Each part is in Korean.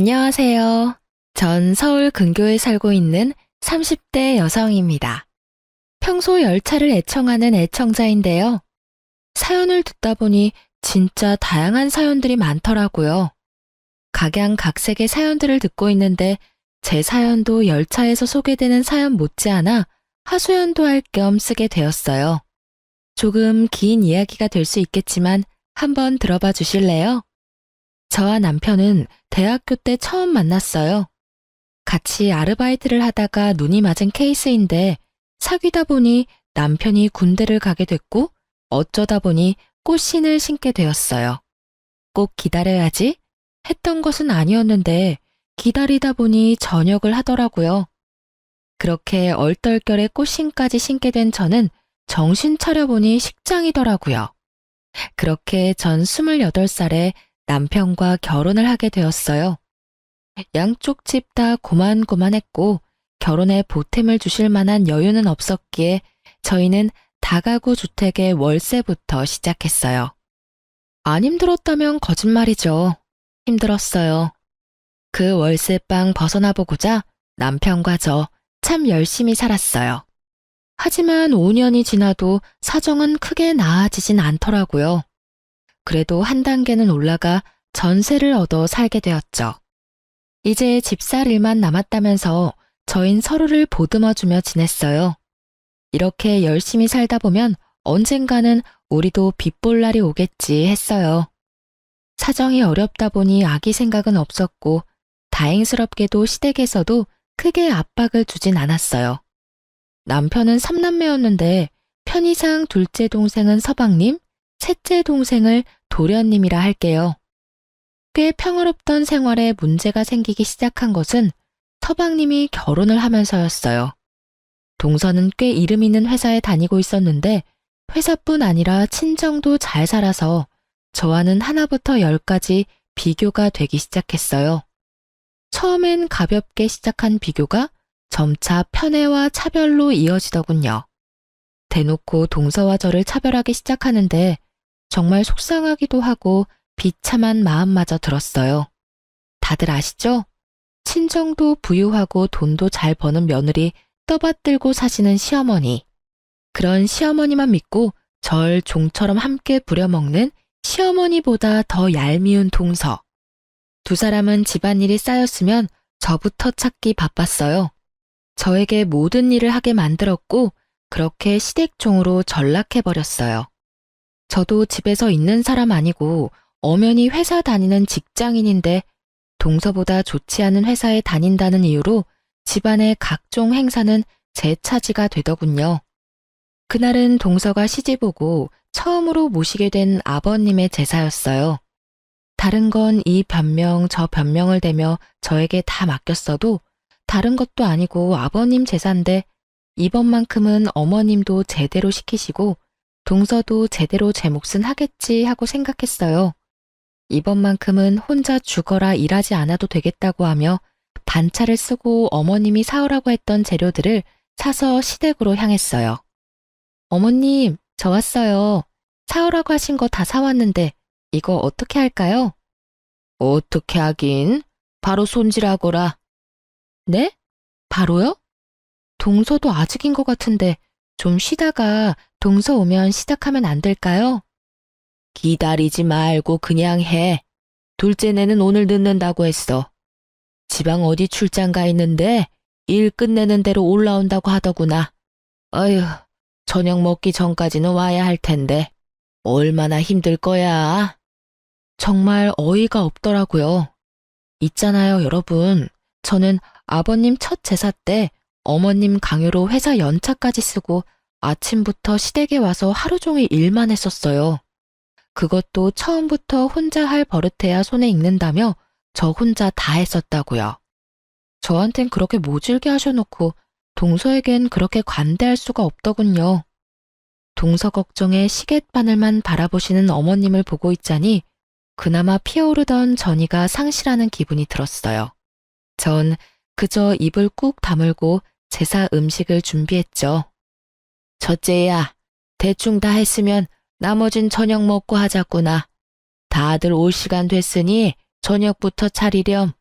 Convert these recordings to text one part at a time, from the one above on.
안녕하세요. 전 서울 근교에 살고 있는 30대 여성입니다. 평소 열차를 애청하는 애청자인데요. 사연을 듣다 보니 진짜 다양한 사연들이 많더라고요. 각양각색의 사연들을 듣고 있는데 제 사연도 열차에서 소개되는 사연 못지않아 하소연도 할 겸 쓰게 되었어요. 조금 긴 이야기가 될 수 있겠지만 한번 들어봐 주실래요? 저와 남편은 대학교 때 처음 만났어요. 같이 아르바이트를 하다가 눈이 맞은 케이스인데 사귀다 보니 남편이 군대를 가게 됐고 어쩌다 보니 꽃신을 신게 되었어요. 꼭 기다려야지 했던 것은 아니었는데 기다리다 보니 전역을 하더라고요. 그렇게 얼떨결에 꽃신까지 신게 된 저는 정신 차려보니 식장이더라고요. 그렇게 전 28살에 남편과 결혼을 하게 되었어요. 양쪽 집 다 고만고만했고 결혼에 보탬을 주실 만한 여유는 없었기에 저희는 다가구 주택의 월세부터 시작했어요. 안 힘들었다면 거짓말이죠. 힘들었어요. 그 월세방 벗어나 보고자 남편과 저 참 열심히 살았어요. 하지만 5년이 지나도 사정은 크게 나아지진 않더라고요. 그래도 한 단계는 올라가 전세를 얻어 살게 되었죠. 이제 집 살 일만 남았다면서 저흰 서로를 보듬어주며 지냈어요. 이렇게 열심히 살다 보면 언젠가는 우리도 빚볼 날이 오겠지 했어요. 사정이 어렵다 보니 아기 생각은 없었고 다행스럽게도 시댁에서도 크게 압박을 주진 않았어요. 남편은 3남매였는데 편의상 둘째 동생은 서방님, 셋째 동생을 도련님이라 할게요. 꽤 평화롭던 생활에 문제가 생기기 시작한 것은 서방님이 결혼을 하면서였어요. 동서는 꽤 이름 있는 회사에 다니고 있었는데 회사뿐 아니라 친정도 잘 살아서 저와는 하나부터 열까지 비교가 되기 시작했어요. 처음엔 가볍게 시작한 비교가 점차 편애와 차별로 이어지더군요. 대놓고 동서와 저를 차별하기 시작하는데 정말 속상하기도 하고 비참한 마음마저 들었어요. 다들 아시죠? 친정도 부유하고 돈도 잘 버는 며느리 떠받들고 사시는 시어머니. 그런 시어머니만 믿고 절 종처럼 함께 부려먹는 시어머니보다 더 얄미운 동서. 두 사람은 집안일이 쌓였으면 저부터 찾기 바빴어요. 저에게 모든 일을 하게 만들었고 그렇게 시댁종으로 전락해버렸어요. 저도 집에서 있는 사람 아니고 엄연히 회사 다니는 직장인인데 동서보다 좋지 않은 회사에 다닌다는 이유로 집안의 각종 행사는 제 차지가 되더군요. 그날은 동서가 시집 오고 처음으로 모시게 된 아버님의 제사였어요. 다른 건 이 변명 저 변명을 대며 저에게 다 맡겼어도 다른 것도 아니고 아버님 제사인데 이번만큼은 어머님도 제대로 시키시고 동서도 제대로 제 몫은 하겠지 하고 생각했어요. 이번만큼은 혼자 죽어라 일하지 않아도 되겠다고 하며 반차를 쓰고 어머님이 사오라고 했던 재료들을 사서 시댁으로 향했어요. 어머님, 저 왔어요. 사오라고 하신 거 다 사왔는데 이거 어떻게 할까요? 어떻게 하긴? 바로 손질하거라. 네? 바로요? 동서도 아직인 것 같은데 좀 쉬다가 동서 오면 시작하면 안 될까요? 기다리지 말고 그냥 해. 둘째네는 오늘 늦는다고 했어. 지방 어디 출장 가 있는데 일 끝내는 대로 올라온다고 하더구나. 어휴, 저녁 먹기 전까지는 와야 할 텐데 얼마나 힘들 거야. 정말 어이가 없더라고요. 있잖아요, 여러분. 저는 아버님 첫 제사 때 어머님 강요로 회사 연차까지 쓰고 아침부터 시댁에 와서 하루 종일 일만 했었어요. 그것도 처음부터 혼자 할 버릇해야 손에 익는다며 저 혼자 다 했었다고요. 저한텐 그렇게 모질게 하셔놓고 동서에겐 그렇게 관대할 수가 없더군요. 동서 걱정에 시갯바늘만 바라보시는 어머님을 보고 있자니 그나마 피어오르던 전이가 상실하는 기분이 들었어요. 전 그저 입을 꾹 다물고 제사 음식을 준비했죠. 첫째야, 대충 다 했으면 나머진 저녁 먹고 하자꾸나. 다들 올 시간 됐으니 저녁부터 차리렴.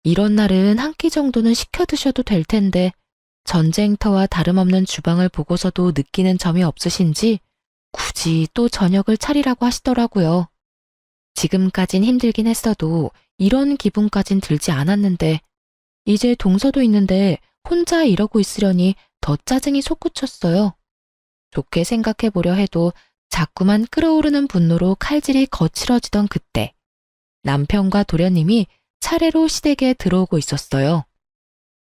이런 날은 한 끼 정도는 시켜 드셔도 될 텐데 전쟁터와 다름없는 주방을 보고서도 느끼는 점이 없으신지 굳이 또 저녁을 차리라고 하시더라고요. 지금까진 힘들긴 했어도 이런 기분까진 들지 않았는데 이제 동서도 있는데 혼자 이러고 있으려니 더 짜증이 솟구쳤어요. 좋게 생각해 보려 해도 자꾸만 끓어오르는 분노로 칼질이 거칠어지던 그때 남편과 도련님이 차례로 시댁에 들어오고 있었어요.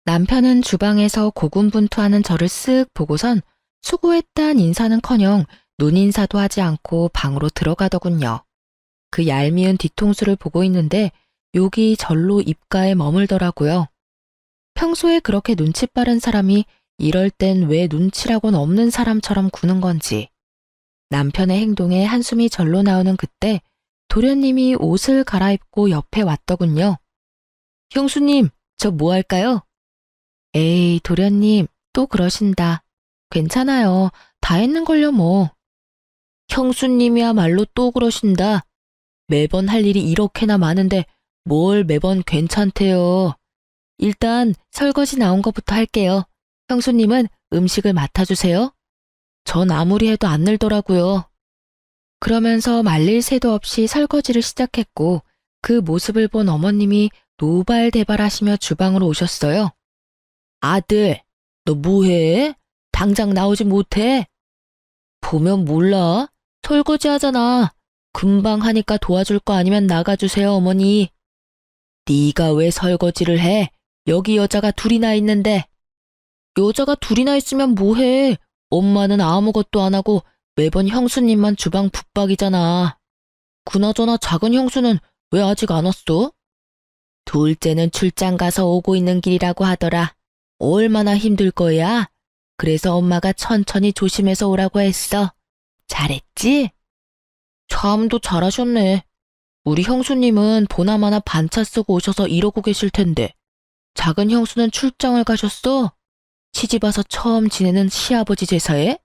남편은 주방에서 고군분투하는 저를 쓱 보고선 수고했단 인사는커녕 눈인사도 하지 않고 방으로 들어가더군요. 그 얄미운 뒤통수를 보고 있는데 욕이 절로 입가에 머물더라고요. 평소에 그렇게 눈치 빠른 사람이 이럴 땐 왜 눈치라곤 없는 사람처럼 구는 건지. 남편의 행동에 한숨이 절로 나오는 그때 도련님이 옷을 갈아입고 옆에 왔더군요. 형수님, 저 뭐 할까요? 에이, 도련님, 또 그러신다. 괜찮아요. 다 했는걸요, 뭐. 형수님이야말로 또 그러신다. 매번 할 일이 이렇게나 많은데 뭘 매번 괜찮대요. 일단 설거지 나온 것부터 할게요. 형수님은 음식을 맡아주세요. 전 아무리 해도 안 늘더라고요. 그러면서 말릴 새도 없이 설거지를 시작했고 그 모습을 본 어머님이 노발대발하시며 주방으로 오셨어요. 아들, 너 뭐해? 당장 나오지 못해? 보면 몰라. 설거지 하잖아. 금방 하니까 도와줄 거 아니면 나가주세요, 어머니. 네가 왜 설거지를 해? 여기 여자가 둘이나 있는데. 여자가 둘이나 있으면 뭐해? 엄마는 아무것도 안 하고 매번 형수님만 주방 붙박이잖아. 그나저나 작은 형수는 왜 아직 안 왔어? 둘째는 출장 가서 오고 있는 길이라고 하더라. 얼마나 힘들 거야? 그래서 엄마가 천천히 조심해서 오라고 했어. 잘했지? 참도 잘하셨네. 우리 형수님은 보나마나 반차 쓰고 오셔서 이러고 계실 텐데 작은 형수는 출장을 가셨어? 시집 와서 처음 지내는 시아버지 제사에?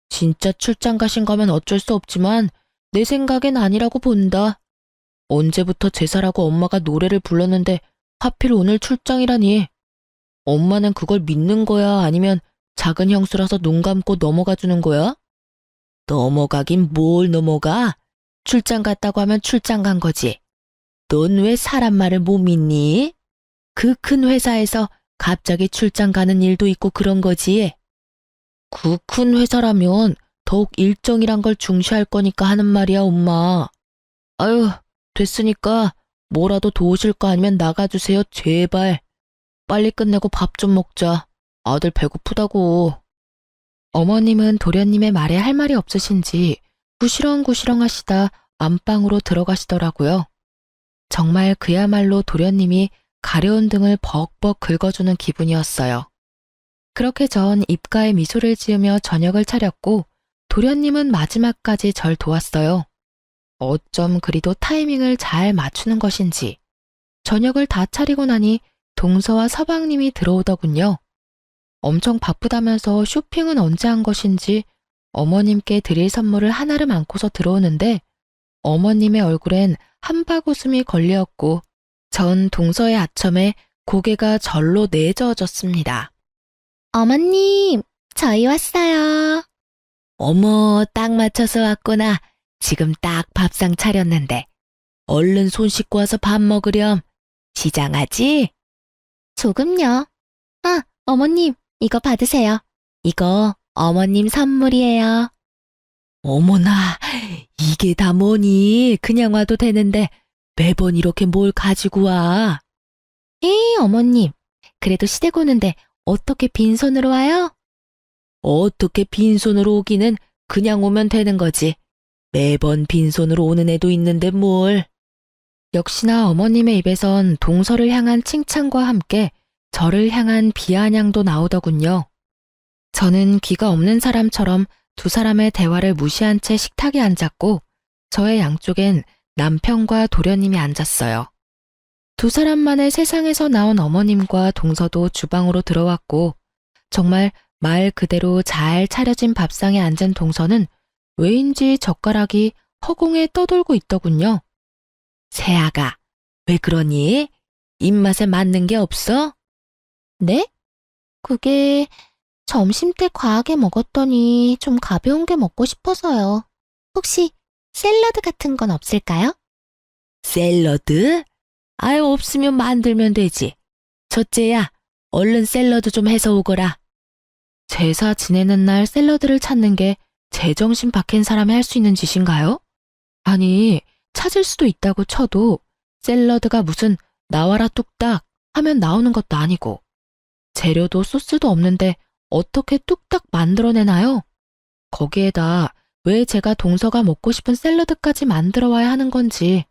진짜 출장 가신 거면 어쩔 수 없지만 내 생각엔 아니라고 본다. 언제부터 제사라고 엄마가 노래를 불렀는데 하필 오늘 출장이라니. 엄마는 그걸 믿는 거야? 아니면 작은 형수라서 눈 감고 넘어가 주는 거야? 넘어가긴 뭘 넘어가? 출장 갔다고 하면 출장 간 거지. 넌 왜 사람 말을 못 믿니? 그 큰 회사에서 갑자기 출장 가는 일도 있고 그런 거지. 그 큰 회사라면 더욱 일정이란 걸 중시할 거니까 하는 말이야, 엄마. 아유, 됐으니까 뭐라도 도우실 거 아니면 나가주세요, 제발. 빨리 끝내고 밥 좀 먹자. 아들 배고프다고. 어머님은 도련님의 말에 할 말이 없으신지 구시렁구시렁 하시다 안방으로 들어가시더라고요. 정말 그야말로 도련님이 가려운 등을 벅벅 긁어주는 기분이었어요. 그렇게 전 입가에 미소를 지으며 저녁을 차렸고 도련님은 마지막까지 절 도왔어요. 어쩜 그리도 타이밍을 잘 맞추는 것인지 저녁을 다 차리고 나니 동서와 서방님이 들어오더군요. 엄청 바쁘다면서 쇼핑은 언제 한 것인지 어머님께 드릴 선물을 하나를 안고서 들어오는데 어머님의 얼굴엔 한바구음이 걸려있고 전 동서의 아첨에 고개가 절로 내저어졌습니다. 어머님, 저희 왔어요. 어머, 딱 맞춰서 왔구나. 지금 딱 밥상 차렸는데. 얼른 손 씻고 와서 밥 먹으렴. 시장하지? 조금요. 아, 어머님, 이거 받으세요. 이거 어머님 선물이에요. 어머나, 이게 다 뭐니? 그냥 와도 되는데 매번 이렇게 뭘 가지고 와? 에이, 어머님. 그래도 시댁 오는데 어떻게 빈손으로 와요? 어떻게 빈손으로 오기는 그냥 오면 되는 거지. 매번 빈손으로 오는 애도 있는데 뭘. 역시나 어머님의 입에선 동서를 향한 칭찬과 함께 저를 향한 비아냥도 나오더군요. 저는 귀가 없는 사람처럼 두 사람의 대화를 무시한 채 식탁에 앉았고 저의 양쪽엔 남편과 도련님이 앉았어요. 두 사람만의 세상에서 나온 어머님과 동서도 주방으로 들어왔고 정말 말 그대로 잘 차려진 밥상에 앉은 동서는 왜인지 젓가락이 허공에 떠돌고 있더군요. 새아가, 왜 그러니? 입맛에 맞는 게 없어? 네? 그게 점심때 과하게 먹었더니 좀 가벼운 게 먹고 싶어서요. 혹시 샐러드 같은 건 없을까요? 샐러드? 아유, 없으면 만들면 되지. 첫째야, 얼른 샐러드 좀 해서 오거라. 제사 지내는 날 샐러드를 찾는 게 제정신 박힌 사람이 할 수 있는 짓인가요? 아니, 찾을 수도 있다고 쳐도 샐러드가 무슨 나와라 뚝딱 하면 나오는 것도 아니고 재료도 소스도 없는데 어떻게 뚝딱 만들어내나요? 거기에다 왜 제가 동서가 먹고 싶은 샐러드까지 만들어 와야 하는 건지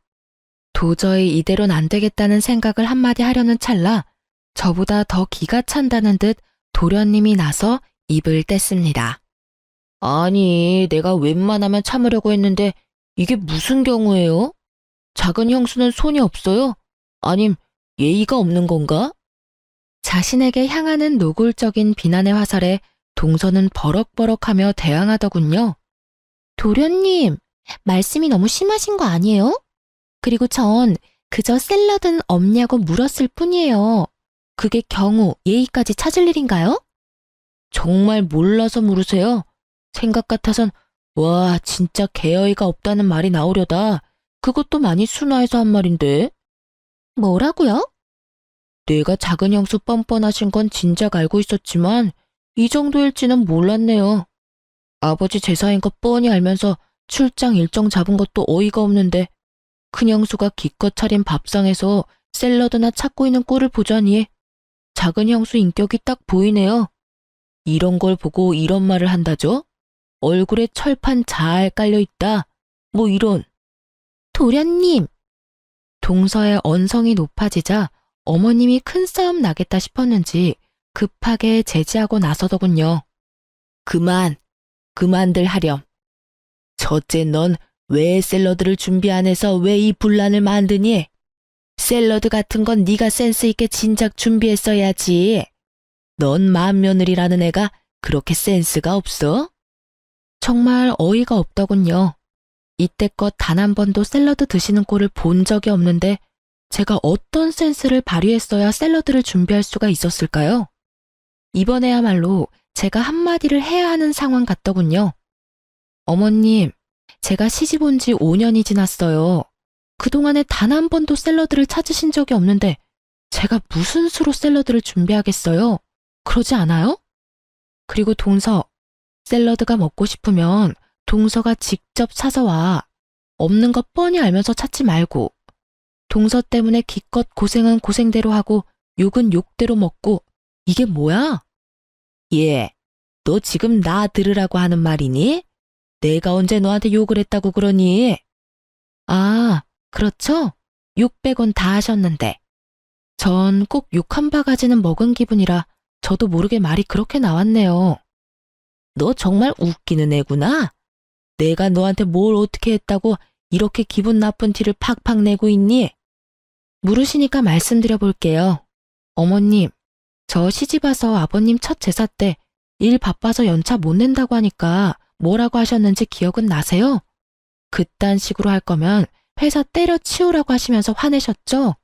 도저히 이대로는 안 되겠다는 생각을 한마디 하려는 찰나 저보다 더 기가 찬다는 듯 도련님이 나서 입을 뗐습니다. 아니, 내가 웬만하면 참으려고 했는데 이게 무슨 경우예요? 작은 형수는 손이 없어요? 아님 예의가 없는 건가? 자신에게 향하는 노골적인 비난의 화살에 동서는 버럭버럭하며 대항하더군요. 도련님, 말씀이 너무 심하신 거 아니에요? 그리고 전 그저 샐러드는 없냐고 물었을 뿐이에요. 그게 경우 예의까지 찾을 일인가요? 정말 몰라서 물으세요? 생각 같아선 와 진짜 개어이가 없다는 말이 나오려다 그것도 많이 순화해서 한 말인데 뭐라고요? 내가 작은 형수 뻔뻔하신 건 진작 알고 있었지만 이 정도일지는 몰랐네요. 아버지 제사인 거 뻔히 알면서 출장 일정 잡은 것도 어이가 없는데 큰 형수가 기껏 차린 밥상에서 샐러드나 찾고 있는 꼴을 보자니 작은 형수 인격이 딱 보이네요. 이런 걸 보고 이런 말을 한다죠? 얼굴에 철판 잘 깔려있다. 뭐 이런. 도련님, 동서의 언성이 높아지자 어머님이 큰 싸움 나겠다 싶었는지 급하게 제지하고 나서더군요. 그만들 하렴. 첫째 넌 왜 샐러드를 준비 안 해서 왜 이 분란을 만드니? 샐러드 같은 건 네가 센스 있게 진작 준비했어야지. 넌 맏며느리라는 애가 그렇게 센스가 없어? 정말 어이가 없더군요. 이때껏 단 한 번도 샐러드 드시는 꼴을 본 적이 없는데 제가 어떤 센스를 발휘했어야 샐러드를 준비할 수가 있었을까요? 이번에야말로 제가 한마디를 해야 하는 상황 같더군요. 어머님, 제가 시집 온 지 5년이 지났어요. 그동안에 단 한 번도 샐러드를 찾으신 적이 없는데 제가 무슨 수로 샐러드를 준비하겠어요? 그러지 않아요? 그리고 동서, 샐러드가 먹고 싶으면 동서가 직접 사서 와. 없는 거 뻔히 알면서 찾지 말고. 동서 때문에 기껏 고생은 고생대로 하고 욕은 욕대로 먹고 이게 뭐야? 예, 너 지금 나 들으라고 하는 말이니? 내가 언제 너한테 욕을 했다고 그러니? 아, 그렇죠? 600원 다 하셨는데. 전 꼭 욕 한 바가지는 먹은 기분이라 저도 모르게 말이 그렇게 나왔네요. 너 정말 웃기는 애구나. 내가 너한테 뭘 어떻게 했다고 이렇게 기분 나쁜 티를 팍팍 내고 있니? 물으시니까 말씀드려 볼게요. 어머님, 저 시집와서 아버님 첫 제사 때 일 바빠서 연차 못 낸다고 하니까 뭐라고 하셨는지 기억은 나세요? 그딴 식으로 할 거면 회사 때려치우라고 하시면서 화내셨죠?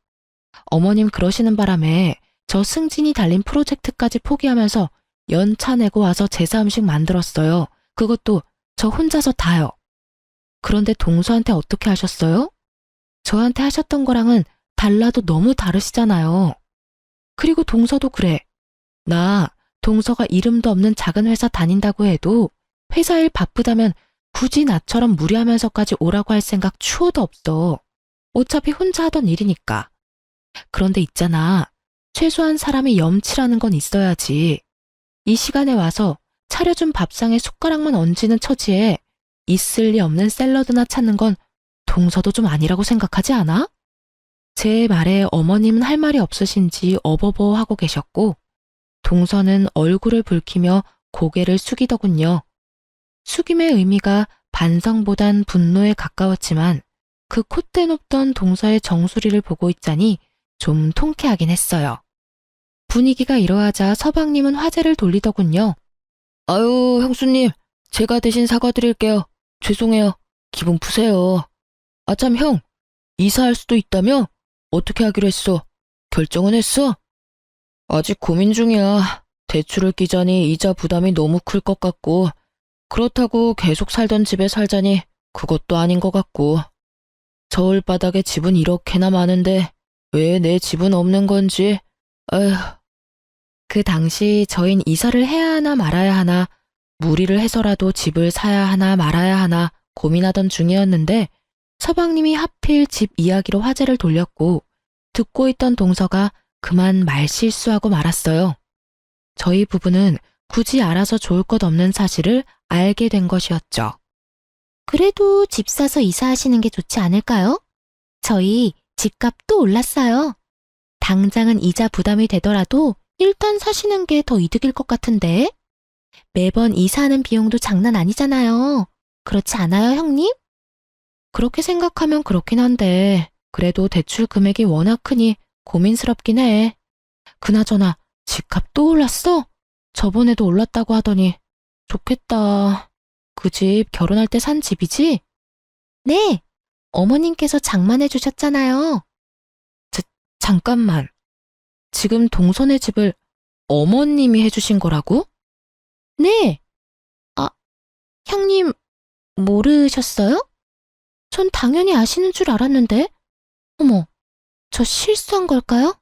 어머님 그러시는 바람에 저 승진이 달린 프로젝트까지 포기하면서 연차 내고 와서 제사 음식 만들었어요. 그것도 저 혼자서 다요. 그런데 동서한테 어떻게 하셨어요? 저한테 하셨던 거랑은 달라도 너무 다르시잖아요. 그리고 동서도 그래. 나 동서가 이름도 없는 작은 회사 다닌다고 해도 회사 일 바쁘다면 굳이 나처럼 무리하면서까지 오라고 할 생각 추호도 없어. 어차피 혼자 하던 일이니까. 그런데 있잖아. 최소한 사람이 염치라는 건 있어야지. 이 시간에 와서 차려준 밥상에 숟가락만 얹는 처지에 있을 리 없는 샐러드나 찾는 건 동서도 좀 아니라고 생각하지 않아? 제 말에 어머님은 할 말이 없으신지 어버버 하고 계셨고 동서는 얼굴을 붉히며 고개를 숙이더군요. 숙임의 의미가 반성보단 분노에 가까웠지만 그 콧대 높던 동서의 정수리를 보고 있자니 좀 통쾌하긴 했어요. 분위기가 이러하자 서방님은 화제를 돌리더군요. 아유, 형수님, 제가 대신 사과드릴게요. 죄송해요. 기분 푸세요. 아참 형, 이사할 수도 있다며? 어떻게 하기로 했어? 결정은 했어? 아직 고민 중이야. 대출을 끼자니 이자 부담이 너무 클 것 같고, 그렇다고 계속 살던 집에 살자니 그것도 아닌 것 같고, 저울바닥에 집은 이렇게나 많은데 왜 내 집은 없는 건지, 아휴. 그 당시 저흰 이사를 해야 하나 말아야 하나, 무리를 해서라도 집을 사야 하나 말아야 하나 고민하던 중이었는데, 서방님이 하필 집 이야기로 화제를 돌렸고, 듣고 있던 동서가 그만 말실수하고 말았어요. 저희 부부는 굳이 알아서 좋을 것 없는 사실을 알게 된 것이었죠. 그래도 집 사서 이사하시는 게 좋지 않을까요? 저희 집값도 올랐어요. 당장은 이자 부담이 되더라도 일단 사시는 게 더 이득일 것 같은데. 매번 이사하는 비용도 장난 아니잖아요. 그렇지 않아요, 형님? 그렇게 생각하면 그렇긴 한데, 그래도 대출 금액이 워낙 크니 고민스럽긴 해. 그나저나 집값 또 올랐어? 저번에도 올랐다고 하더니. 좋겠다. 그 집 결혼할 때 산 집이지? 네, 어머님께서 장만해 주셨잖아요. 잠깐만. 지금 동선의 집을 어머님이 해주신 거라고? 네. 아, 형님 모르셨어요? 전 당연히 아시는 줄 알았는데. 어머, 저 실수한 걸까요?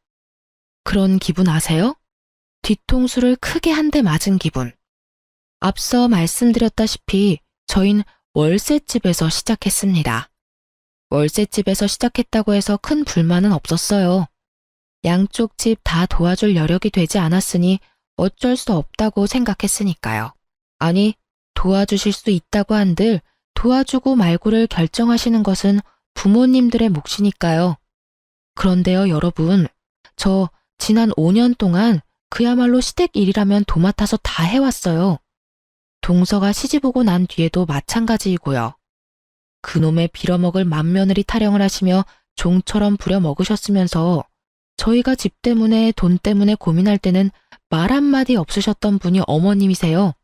그런 기분 아세요? 뒤통수를 크게 한 대 맞은 기분. 앞서 말씀드렸다시피 저흰 월세집에서 시작했습니다. 월세집에서 시작했다고 해서 큰 불만은 없었어요. 양쪽 집 다 도와줄 여력이 되지 않았으니 어쩔 수 없다고 생각했으니까요. 아니, 도와주실 수 있다고 한들 도와주고 말고를 결정하시는 것은 부모님들의 몫이니까요. 그런데요, 여러분, 저 지난 5년 동안 그야말로 시댁 일이라면 도맡아서 다 해왔어요. 동서가 시집 오고 난 뒤에도 마찬가지이고요. 그놈의 빌어먹을 맏며느리 타령을 하시며 종처럼 부려먹으셨으면서 저희가 집 때문에 돈 때문에 고민할 때는 말 한마디 없으셨던 분이 어머님이세요.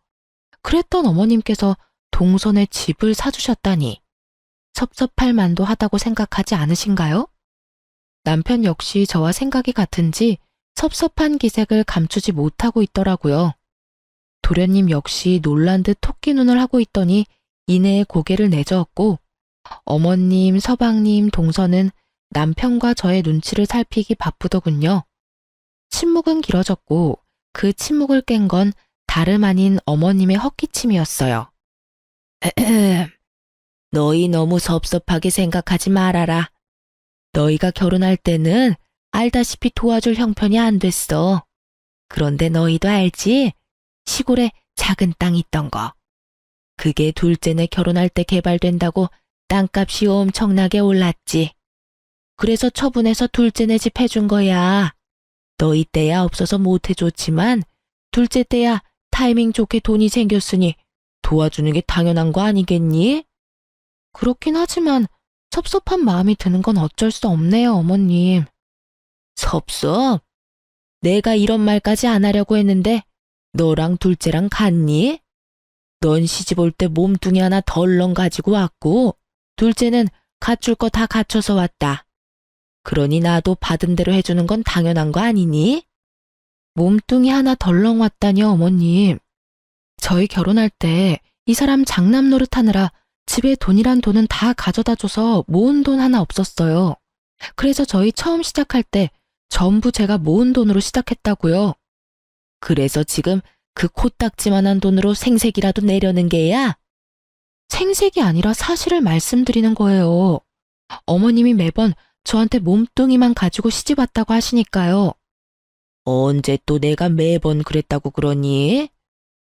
그랬던 어머님께서 동선에 집을 사주셨다니 섭섭할 만도 하다고 생각하지 않으신가요? 남편 역시 저와 생각이 같은지 섭섭한 기색을 감추지 못하고 있더라고요. 도련님 역시 놀란 듯 토끼 눈을 하고 있더니 이내에 고개를 내저었고, 어머님, 서방님, 동서는 남편과 저의 눈치를 살피기 바쁘더군요. 침묵은 길어졌고 그 침묵을 깬 건 다름 아닌 어머님의 헛기침이었어요. 너희 너무 섭섭하게 생각하지 말아라. 너희가 결혼할 때는 알다시피 도와줄 형편이 안 됐어. 그런데 너희도 알지? 시골에 작은 땅 있던 거. 그게 둘째네 결혼할 때 개발된다고 땅값이 엄청나게 올랐지. 그래서 처분해서 둘째네 집 해준 거야. 너희 때야 없어서 못 해줬지만 둘째 때야 타이밍 좋게 돈이 생겼으니 도와주는 게 당연한 거 아니겠니? 그렇긴 하지만 섭섭한 마음이 드는 건 어쩔 수 없네요, 어머님. 섭섭? 내가 이런 말까지 안 하려고 했는데 너랑 둘째랑 같니? 넌 시집 올 때 몸뚱이 하나 덜렁 가지고 왔고 둘째는 갖출 거 다 갖춰서 왔다. 그러니 나도 받은 대로 해주는 건 당연한 거 아니니? 몸뚱이 하나 덜렁 왔다니요, 어머님. 저희 결혼할 때 이 사람 장남 노릇하느라 집에 돈이란 돈은 다 가져다줘서 모은 돈 하나 없었어요. 그래서 저희 처음 시작할 때 전부 제가 모은 돈으로 시작했다고요. 그래서 지금 그 코딱지만한 돈으로 생색이라도 내려는 게야? 생색이 아니라 사실을 말씀드리는 거예요. 어머님이 매번 저한테 몸뚱이만 가지고 시집 왔다고 하시니까요. 언제 또 내가 매번 그랬다고 그러니?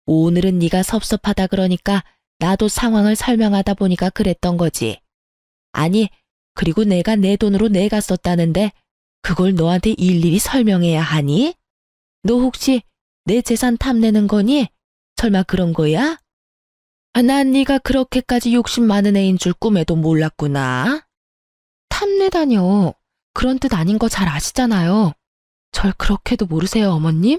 오늘은 네가 섭섭하다 그러니까 나도 상황을 설명하다 보니까 그랬던 거지. 아니, 그리고 내가 내 돈으로 내가 썼다는데 그걸 너한테 일일이 설명해야 하니? 너 혹시 내 재산 탐내는 거니? 설마 그런 거야? 난 네가 그렇게까지 욕심 많은 애인 줄 꿈에도 몰랐구나. 탐내다뇨. 그런 뜻 아닌 거 잘 아시잖아요. 절 그렇게도 모르세요, 어머님?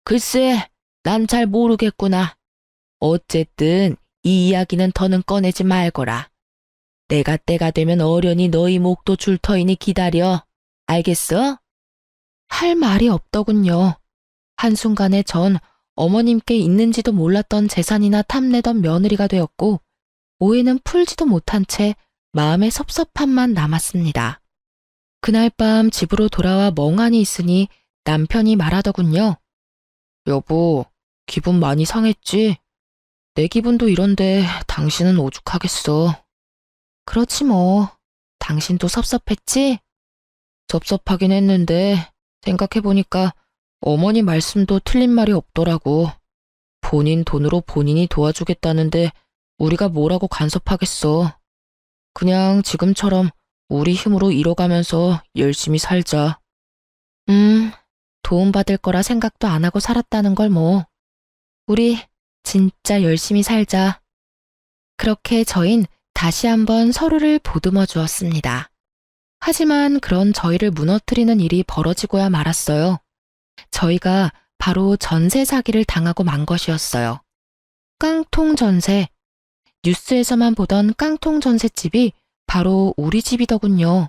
글쎄, 난 잘 모르겠구나. 어쨌든 이 이야기는 더는 꺼내지 말거라. 내가 때가 되면 어련히 너희 목도 줄 터이니 기다려. 알겠어? 할 말이 없더군요. 한순간에 전 어머님께 있는지도 몰랐던 재산이나 탐내던 며느리가 되었고 오해는 풀지도 못한 채 마음의 섭섭함만 남았습니다. 그날 밤 집으로 돌아와 멍하니 있으니 남편이 말하더군요. 여보, 기분 많이 상했지? 내 기분도 이런데 당신은 오죽하겠어. 그렇지 뭐. 당신도 섭섭했지? 섭섭하긴 했는데 생각해보니까 어머니 말씀도 틀린 말이 없더라고. 본인 돈으로 본인이 도와주겠다는데 우리가 뭐라고 간섭하겠어. 그냥 지금처럼 우리 힘으로 이뤄가면서 열심히 살자. 도움받을 거라 생각도 안 하고 살았다는 걸 뭐. 우리 진짜 열심히 살자. 그렇게 저흰 다시 한번 서로를 보듬어 주었습니다. 하지만 그런 저희를 무너뜨리는 일이 벌어지고야 말았어요. 저희가 바로 전세 사기를 당하고 만 것이었어요. 깡통 전세. 뉴스에서만 보던 깡통 전셋집이 바로 우리 집이더군요.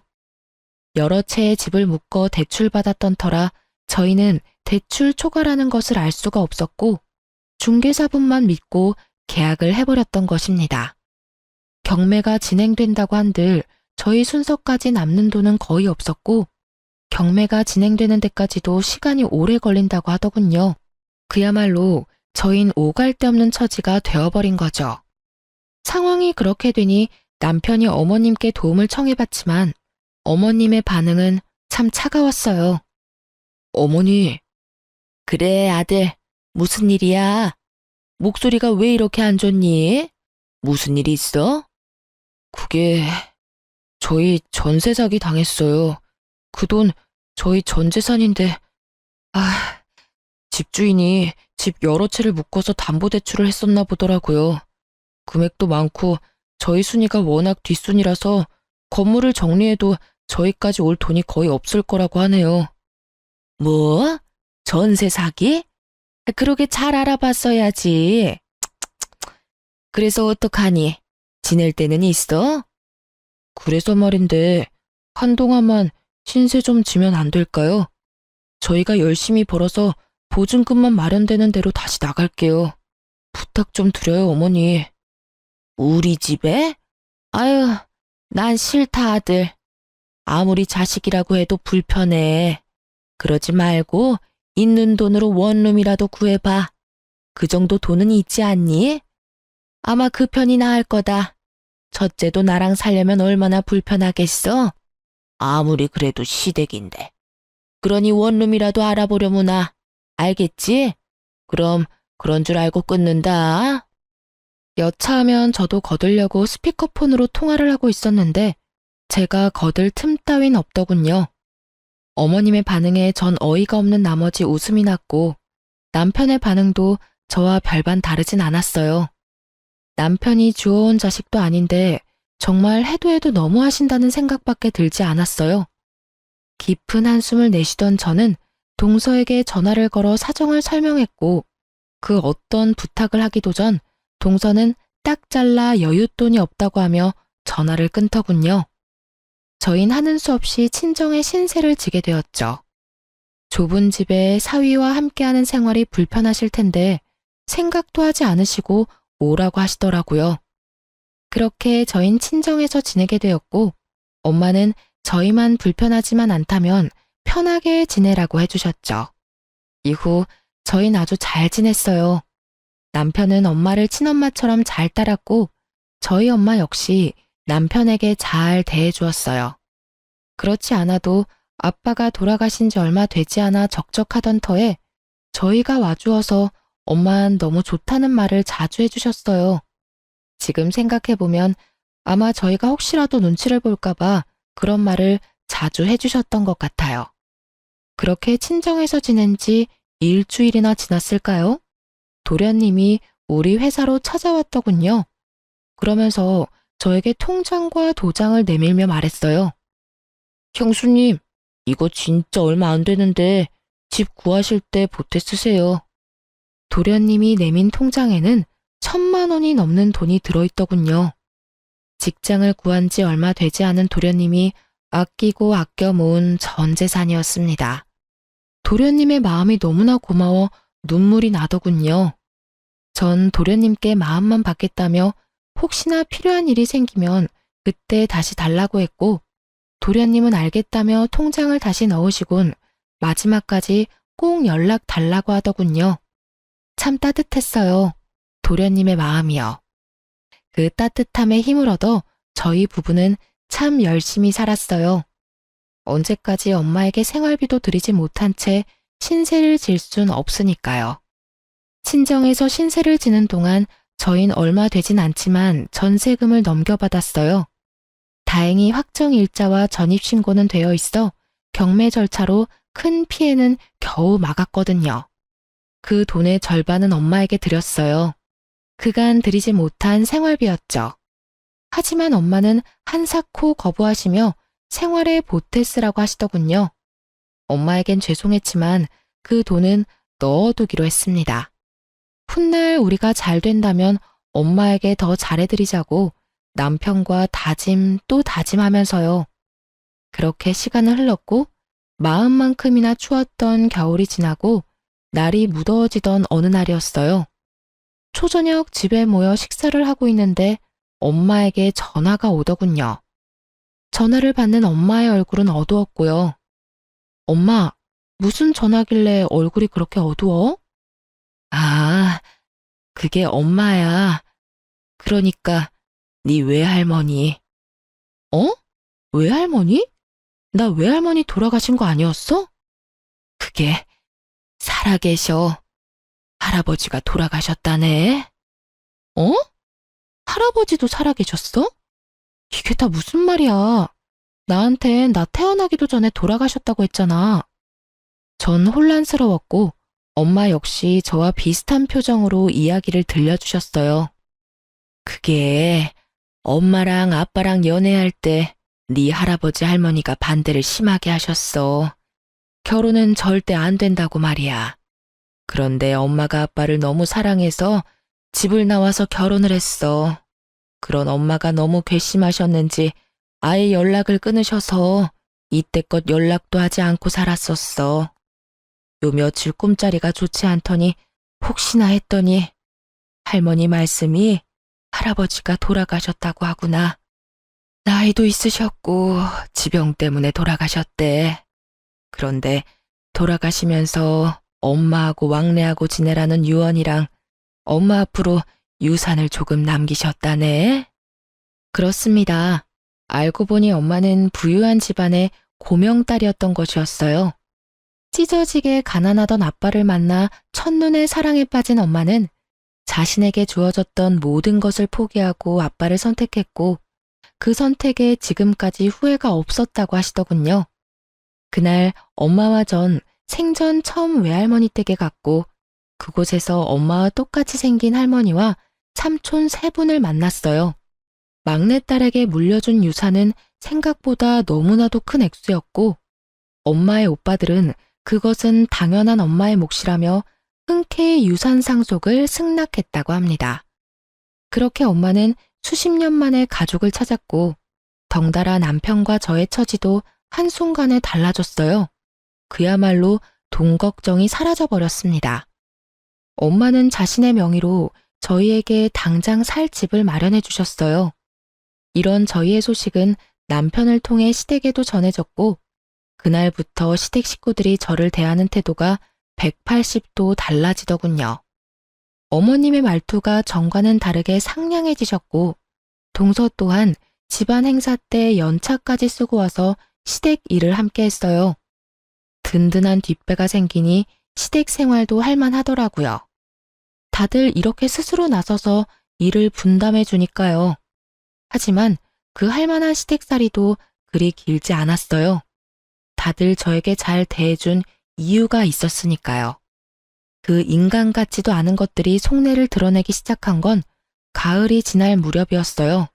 여러 채의 집을 묶어 대출받았던 터라 저희는 대출 초과라는 것을 알 수가 없었고 중개사분만 믿고 계약을 해버렸던 것입니다. 경매가 진행된다고 한들 저희 순서까지 남는 돈은 거의 없었고 경매가 진행되는 데까지도 시간이 오래 걸린다고 하더군요. 그야말로 저흰 오갈 데 없는 처지가 되어버린 거죠. 상황이 그렇게 되니 남편이 어머님께 도움을 청해봤지만 어머님의 반응은 참 차가웠어요. 어머니, 그래 아들, 무슨 일이야? 목소리가 왜 이렇게 안 좋니? 무슨 일이 있어? 그게 저희 전세 사기 당했어요. 그 돈 저희 전 재산인데 집주인이 집 여러 채를 묶어서 담보대출을 했었나 보더라고요. 금액도 많고 저희 순위가 워낙 뒷순이라서 건물을 정리해도 저희까지 올 돈이 거의 없을 거라고 하네요. 뭐? 전세 사기? 그러게 잘 알아봤어야지. 그래서 어떡하니? 지낼 데는 있어? 그래서 말인데 한동안만 신세 좀 지면 안 될까요? 저희가 열심히 벌어서 보증금만 마련되는 대로 다시 나갈게요. 부탁 좀 드려요, 어머니. 우리 집에? 아유, 난 싫다, 아들. 아무리 자식이라고 해도 불편해. 그러지 말고 있는 돈으로 원룸이라도 구해봐. 그 정도 돈은 있지 않니? 아마 그 편이 나을 거다. 첫째도 나랑 살려면 얼마나 불편하겠어? 아무리 그래도 시댁인데. 그러니 원룸이라도 알아보려무나. 알겠지? 그럼 그런 줄 알고 끊는다. 여차하면 저도 거들려고 스피커폰으로 통화를 하고 있었는데 제가 거들 틈 따윈 없더군요. 어머님의 반응에 전 어이가 없는 나머지 웃음이 났고 남편의 반응도 저와 별반 다르진 않았어요. 남편이 주워온 자식도 아닌데 정말 해도 해도 너무하신다는 생각밖에 들지 않았어요. 깊은 한숨을 내쉬던 저는 동서에게 전화를 걸어 사정을 설명했고 그 어떤 부탁을 하기도 전 동서는 딱 잘라 여윳돈이 없다고 하며 전화를 끊더군요. 저흰 하는 수 없이 친정의 신세를 지게 되었죠. 좁은 집에 사위와 함께하는 생활이 불편하실 텐데 생각도 하지 않으시고 오라고 하시더라고요. 그렇게 저흰 친정에서 지내게 되었고 엄마는 저희만 불편하지만 않다면 편하게 지내라고 해주셨죠. 이후 저흰 아주 잘 지냈어요. 남편은 엄마를 친엄마처럼 잘 따랐고 저희 엄마 역시 남편에게 잘 대해주었어요. 그렇지 않아도 아빠가 돌아가신 지 얼마 되지 않아 적적하던 터에 저희가 와주어서 엄마는 너무 좋다는 말을 자주 해주셨어요. 지금 생각해보면 아마 저희가 혹시라도 눈치를 볼까봐 그런 말을 자주 해주셨던 것 같아요. 그렇게 친정에서 지낸 지 일주일이나 지났을까요? 도련님이 우리 회사로 찾아왔더군요. 그러면서 저에게 통장과 도장을 내밀며 말했어요. 형수님, 이거 진짜 얼마 안 되는데 집 구하실 때 보태 쓰세요. 도련님이 내민 통장에는 1,000만 원이 넘는 돈이 들어있더군요. 직장을 구한 지 얼마 되지 않은 도련님이 아끼고 아껴 모은 전 재산이었습니다. 도련님의 마음이 너무나 고마워 눈물이 나더군요. 전 도련님께 마음만 받겠다며 혹시나 필요한 일이 생기면 그때 다시 달라고 했고, 도련님은 알겠다며 통장을 다시 넣으시곤 마지막까지 꼭 연락 달라고 하더군요. 참 따뜻했어요. 도련님의 마음이요. 그 따뜻함에 힘을 얻어 저희 부부는 참 열심히 살았어요. 언제까지 엄마에게 생활비도 드리지 못한 채 신세를 질 순 없으니까요. 친정에서 신세를 지는 동안 저흰 얼마 되진 않지만 전세금을 넘겨받았어요. 다행히 확정일자와 전입신고는 되어 있어 경매 절차로 큰 피해는 겨우 막았거든요. 그 돈의 절반은 엄마에게 드렸어요. 그간 드리지 못한 생활비였죠. 하지만 엄마는 한사코 거부하시며 생활에 보태 쓰라고 하시더군요. 엄마에겐 죄송했지만 그 돈은 넣어두기로 했습니다. 훗날 우리가 잘 된다면 엄마에게 더 잘해드리자고 남편과 다짐 또 다짐하면서요. 그렇게 시간은 흘렀고 마음만큼이나 추웠던 겨울이 지나고 날이 무더워지던 어느 날이었어요. 초저녁 집에 모여 식사를 하고 있는데 엄마에게 전화가 오더군요. 전화를 받는 엄마의 얼굴은 어두웠고요. 엄마, 무슨 전화길래 얼굴이 그렇게 어두워? 아, 그게 엄마야. 그러니까 네 외할머니. 어? 외할머니? 나 외할머니 돌아가신 거 아니었어? 그게 살아계셔. 할아버지가 돌아가셨다네. 어? 할아버지도 살아계셨어? 이게 다 무슨 말이야? 나한텐 나 태어나기도 전에 돌아가셨다고 했잖아. 전 혼란스러웠고 엄마 역시 저와 비슷한 표정으로 이야기를 들려주셨어요. 그게 엄마랑 아빠랑 연애할 때 네 할아버지 할머니가 반대를 심하게 하셨어. 결혼은 절대 안 된다고 말이야. 그런데 엄마가 아빠를 너무 사랑해서 집을 나와서 결혼을 했어. 그런 엄마가 너무 괘씸하셨는지 아예 연락을 끊으셔서 이때껏 연락도 하지 않고 살았었어. 요 며칠 꿈자리가 좋지 않더니 혹시나 했더니 할머니 말씀이 할아버지가 돌아가셨다고 하구나. 나이도 있으셨고 지병 때문에 돌아가셨대. 그런데 돌아가시면서 엄마하고 왕래하고 지내라는 유언이랑 엄마 앞으로 유산을 조금 남기셨다네. 그렇습니다. 알고 보니 엄마는 부유한 집안의 고명딸이었던 것이었어요. 찢어지게 가난하던 아빠를 만나 첫눈에 사랑에 빠진 엄마는 자신에게 주어졌던 모든 것을 포기하고 아빠를 선택했고 그 선택에 지금까지 후회가 없었다고 하시더군요. 그날 엄마와 전 생전 처음 외할머니 댁에 갔고 그곳에서 엄마와 똑같이 생긴 할머니와 삼촌 세 분을 만났어요. 막내딸에게 물려준 유산은 생각보다 너무나도 큰 액수였고 엄마의 오빠들은 그것은 당연한 엄마의 몫이라며 흔쾌히 유산 상속을 승낙했다고 합니다. 그렇게 엄마는 수십 년 만에 가족을 찾았고 덩달아 남편과 저의 처지도 한순간에 달라졌어요. 그야말로 돈 걱정이 사라져버렸습니다. 엄마는 자신의 명의로 저희에게 당장 살 집을 마련해 주셨어요. 이런 저희의 소식은 남편을 통해 시댁에도 전해졌고 그날부터 시댁 식구들이 저를 대하는 태도가 180도 달라지더군요. 어머님의 말투가 전과는 다르게 상냥해지셨고 동서 또한 집안 행사 때 연차까지 쓰고 와서 시댁 일을 함께 했어요. 든든한 뒷배가 생기니 시댁 생활도 할만하더라고요. 다들 이렇게 스스로 나서서 일을 분담해 주니까요. 하지만 그 할만한 시댁살이도 그리 길지 않았어요. 다들 저에게 잘 대해준 이유가 있었으니까요. 그 인간 같지도 않은 것들이 속내를 드러내기 시작한 건 가을이 지날 무렵이었어요.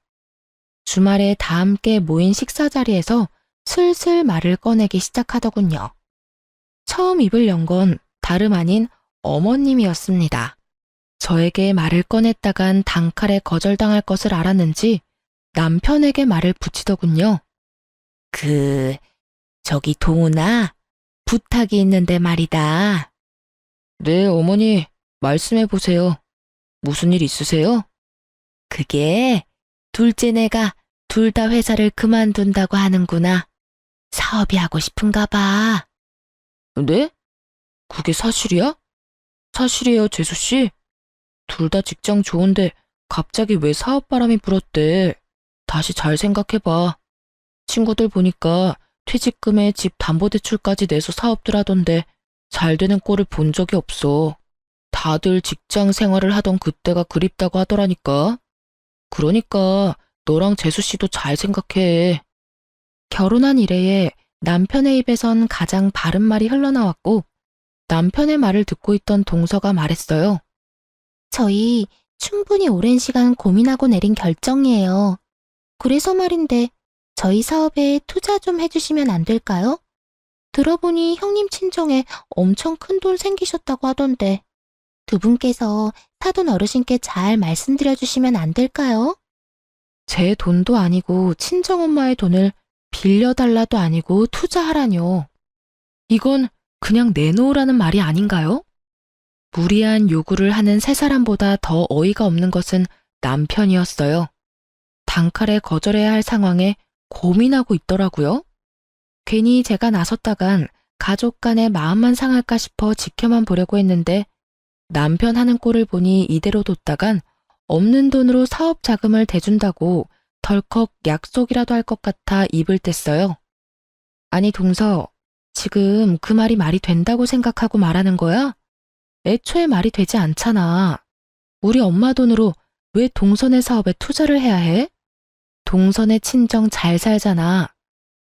주말에 다 함께 모인 식사 자리에서 슬슬 말을 꺼내기 시작하더군요. 처음 입을 연 건 다름 아닌 어머님이었습니다. 저에게 말을 꺼냈다간 단칼에 거절당할 것을 알았는지 남편에게 말을 붙이더군요. 저기 동훈아, 부탁이 있는데 말이다. 네, 어머니, 말씀해 보세요. 무슨 일 있으세요? 그게 둘째네가 둘 다 회사를 그만둔다고 하는구나. 사업이 하고 싶은가 봐. 네? 그게 사실이야? 사실이에요, 재수 씨. 둘 다 직장 좋은데 갑자기 왜 사업 바람이 불었대? 다시 잘 생각해봐. 친구들 보니까 퇴직금에 집 담보대출까지 내서 사업들 하던데 잘 되는 꼴을 본 적이 없어. 다들 직장 생활을 하던 그때가 그립다고 하더라니까. 그러니까 너랑 재수 씨도 잘 생각해. 결혼한 이래에 남편의 입에선 가장 바른 말이 흘러나왔고 남편의 말을 듣고 있던 동서가 말했어요. 저희 충분히 오랜 시간 고민하고 내린 결정이에요. 그래서 말인데 저희 사업에 투자 좀 해주시면 안 될까요? 들어보니 형님 친정에 엄청 큰 돈 생기셨다고 하던데 두 분께서 사돈 어르신께 잘 말씀드려 주시면 안 될까요? 제 돈도 아니고 친정엄마의 돈을 빌려달라도 아니고 투자하라뇨. 이건 그냥 내놓으라는 말이 아닌가요? 무리한 요구를 하는 세 사람보다 더 어이가 없는 것은 남편이었어요. 단칼에 거절해야 할 상황에 고민하고 있더라고요. 괜히 제가 나섰다간 가족 간의 마음만 상할까 싶어 지켜만 보려고 했는데 남편 하는 꼴을 보니 이대로 뒀다간 없는 돈으로 사업 자금을 대준다고 덜컥 약속이라도 할 것 같아 입을 뗐어요. 아니 동서, 지금 그 말이 말이 된다고 생각하고 말하는 거야? 애초에 말이 되지 않잖아. 우리 엄마 돈으로 왜 동선의 사업에 투자를 해야 해? 동선의 친정 잘 살잖아.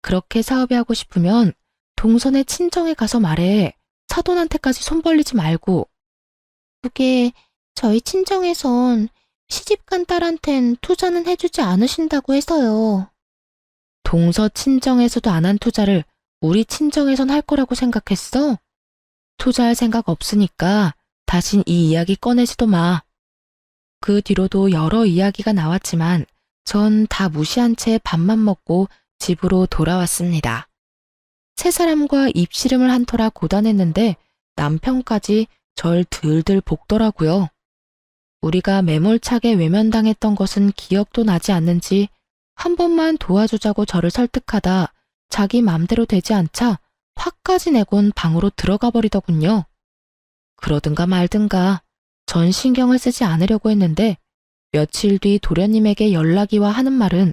그렇게 사업이 하고 싶으면 동선의 친정에 가서 말해. 사돈한테까지 손 벌리지 말고. 그게 저희 친정에선 시집간 딸한텐 투자는 해주지 않으신다고 해서요. 동서 친정에서도 안 한 투자를 우리 친정에선 할 거라고 생각했어? 투자할 생각 없으니까 다신 이 이야기 꺼내지도 마. 그 뒤로도 여러 이야기가 나왔지만 전 다 무시한 채 밥만 먹고 집으로 돌아왔습니다. 세 사람과 입씨름을 한 터라 고단했는데 남편까지 절 들들 볶더라고요. 우리가 매몰차게 외면당했던 것은 기억도 나지 않는지 한 번만 도와주자고 저를 설득하다 자기 맘대로 되지 않자 화까지 내곤 방으로 들어가 버리더군요. 그러든가 말든가 전 신경을 쓰지 않으려고 했는데 며칠 뒤 도련님에게 연락이 와 하는 말은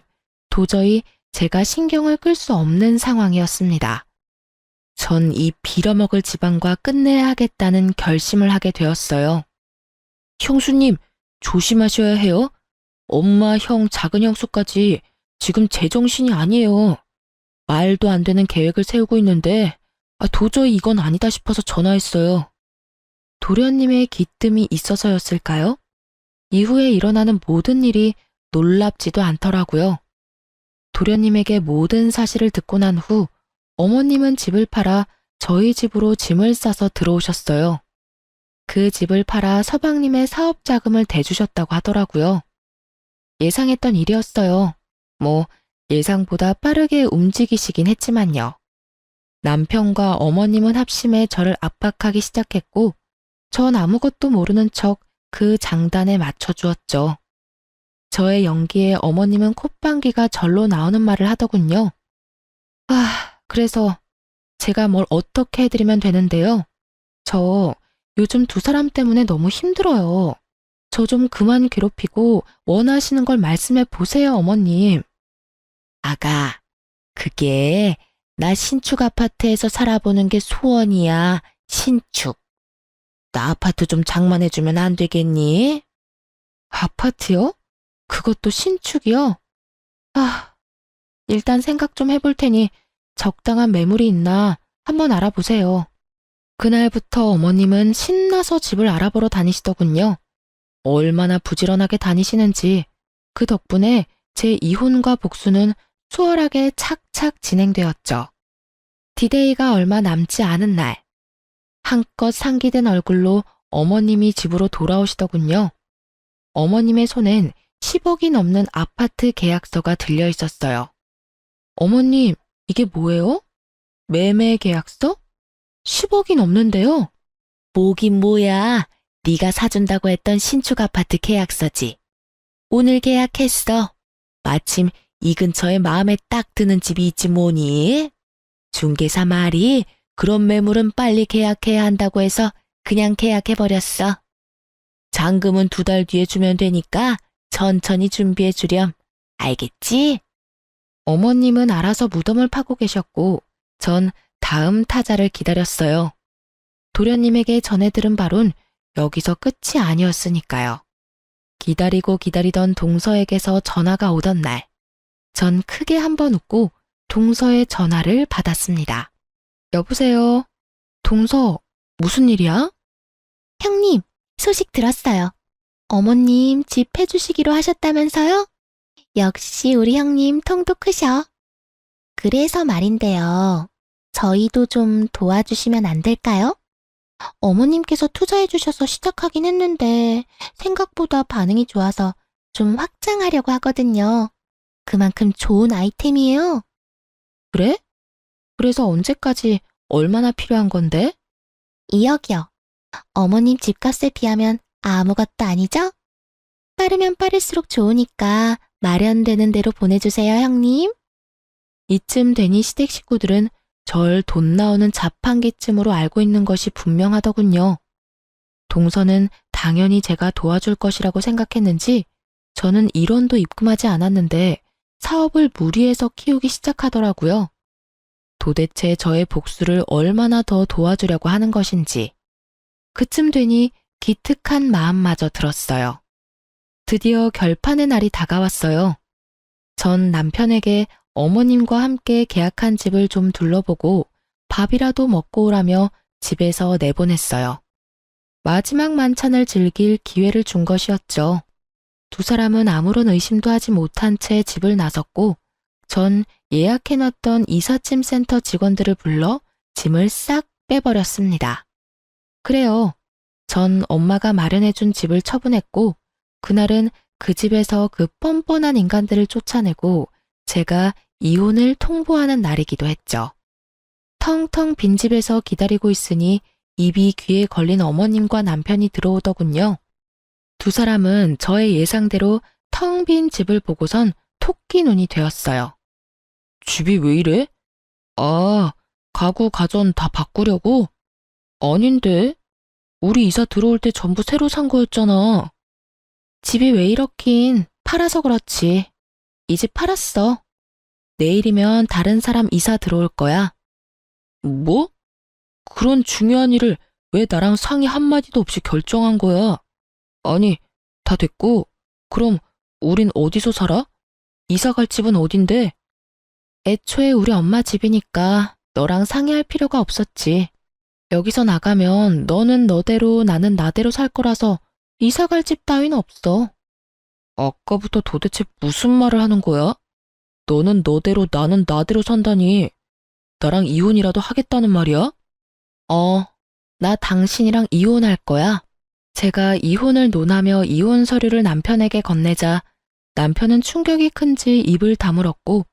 도저히 제가 신경을 끌 수 없는 상황이었습니다. 전 이 빌어먹을 집안과 끝내야 하겠다는 결심을 하게 되었어요. 형수님, 조심하셔야 해요. 엄마, 형, 작은 형수까지 지금 제정신이 아니에요. 말도 안 되는 계획을 세우고 있는데 도저히 이건 아니다 싶어서 전화했어요. 도련님의 기뜸이 있어서였을까요? 이후에 일어나는 모든 일이 놀랍지도 않더라고요. 도련님에게 모든 사실을 듣고 난 후 어머님은 집을 팔아 저희 집으로 짐을 싸서 들어오셨어요. 그 집을 팔아 서방님의 사업 자금을 대주셨다고 하더라고요. 예상했던 일이었어요. 뭐 예상보다 빠르게 움직이시긴 했지만요. 남편과 어머님은 합심해 저를 압박하기 시작했고 전 아무것도 모르는 척 그 장단에 맞춰주었죠. 저의 연기에 어머님은 콧방귀가 절로 나오는 말을 하더군요. 그래서 제가 뭘 어떻게 해드리면 되는데요. 저 요즘 두 사람 때문에 너무 힘들어요. 저 좀 그만 괴롭히고 원하시는 걸 말씀해 보세요, 어머님. 아가, 그게 나 신축 아파트에서 살아보는 게 소원이야, 신축. 나 아파트 좀 장만해주면 안 되겠니? 아파트요? 그것도 신축이요? 일단 생각 좀 해볼 테니 적당한 매물이 있나 한번 알아보세요. 그날부터 어머님은 신나서 집을 알아보러 다니시더군요. 얼마나 부지런하게 다니시는지 그 덕분에 제 이혼과 복수는 수월하게 착착 진행되었죠. 디데이가 얼마 남지 않은 날, 한껏 상기된 얼굴로 어머님이 집으로 돌아오시더군요. 어머님의 손엔 10억이 넘는 아파트 계약서가 들려 있었어요. 어머님, 이게 뭐예요? 매매 계약서? 10억이 넘는데요. 뭐긴 뭐야. 네가 사준다고 했던 신축 아파트 계약서지. 오늘 계약했어. 마침 이 근처에 마음에 딱 드는 집이 있지 뭐니? 중개사 말이 그런 매물은 빨리 계약해야 한다고 해서 그냥 계약해버렸어. 잔금은 2달 뒤에 주면 되니까 천천히 준비해 주렴. 알겠지? 어머님은 알아서 무덤을 파고 계셨고 전 다음 타자를 기다렸어요. 도련님에게 전해 들은 바론 여기서 끝이 아니었으니까요. 기다리고 기다리던 동서에게서 전화가 오던 날, 전 크게 한번 웃고 동서의 전화를 받았습니다. 여보세요? 동서, 무슨 일이야? 형님, 소식 들었어요. 어머님 집 해주시기로 하셨다면서요? 역시 우리 형님 통도 크셔. 그래서 말인데요. 저희도 좀 도와주시면 안 될까요? 어머님께서 투자해주셔서 시작하긴 했는데 생각보다 반응이 좋아서 좀 확장하려고 하거든요. 그만큼 좋은 아이템이에요. 그래? 그래서 언제까지 얼마나 필요한 건데? 2억이요. 어머님 집값에 비하면 아무것도 아니죠? 빠르면 빠를수록 좋으니까 마련되는 대로 보내주세요, 형님. 이쯤 되니 시댁 식구들은 절 돈 나오는 자판기쯤으로 알고 있는 것이 분명하더군요. 동서는 당연히 제가 도와줄 것이라고 생각했는지 저는 1원도 입금하지 않았는데 사업을 무리해서 키우기 시작하더라고요. 도대체 저의 복수를 얼마나 더 도와주려고 하는 것인지. 그쯤 되니 기특한 마음마저 들었어요. 드디어 결판의 날이 다가왔어요. 전 남편에게 어머님과 함께 계약한 집을 좀 둘러보고 밥이라도 먹고 오라며 집에서 내보냈어요. 마지막 만찬을 즐길 기회를 준 것이었죠. 두 사람은 아무런 의심도 하지 못한 채 집을 나섰고 전 예약해놨던 이삿짐 센터 직원들을 불러 짐을 싹 빼버렸습니다. 그래요. 전 엄마가 마련해준 집을 처분했고 그날은 그 집에서 그 뻔뻔한 인간들을 쫓아내고 제가 이혼을 통보하는 날이기도 했죠. 텅텅 빈 집에서 기다리고 있으니 입이 귀에 걸린 어머님과 남편이 들어오더군요. 두 사람은 저의 예상대로 텅 빈 집을 보고선 토끼 눈이 되었어요. 집이 왜 이래? 아, 가구 가전 다 바꾸려고? 아닌데. 우리 이사 들어올 때 전부 새로 산 거였잖아. 집이 왜 이렇긴 팔아서 그렇지. 이 집 팔았어. 내일이면 다른 사람 이사 들어올 거야. 뭐? 그런 중요한 일을 왜 나랑 상의 한마디도 없이 결정한 거야? 아니, 다 됐고, 그럼 우린 어디서 살아? 이사 갈 집은 어딘데? 애초에 우리 엄마 집이니까 너랑 상의할 필요가 없었지. 여기서 나가면 너는 너대로 나는 나대로 살 거라서 이사 갈 집 따윈 없어. 아까부터 도대체 무슨 말을 하는 거야? 너는 너대로 나는 나대로 산다니 나랑 이혼이라도 하겠다는 말이야? 나 당신이랑 이혼할 거야. 제가 이혼을 논하며 이혼 서류를 남편에게 건네자 남편은 충격이 큰지 입을 다물었고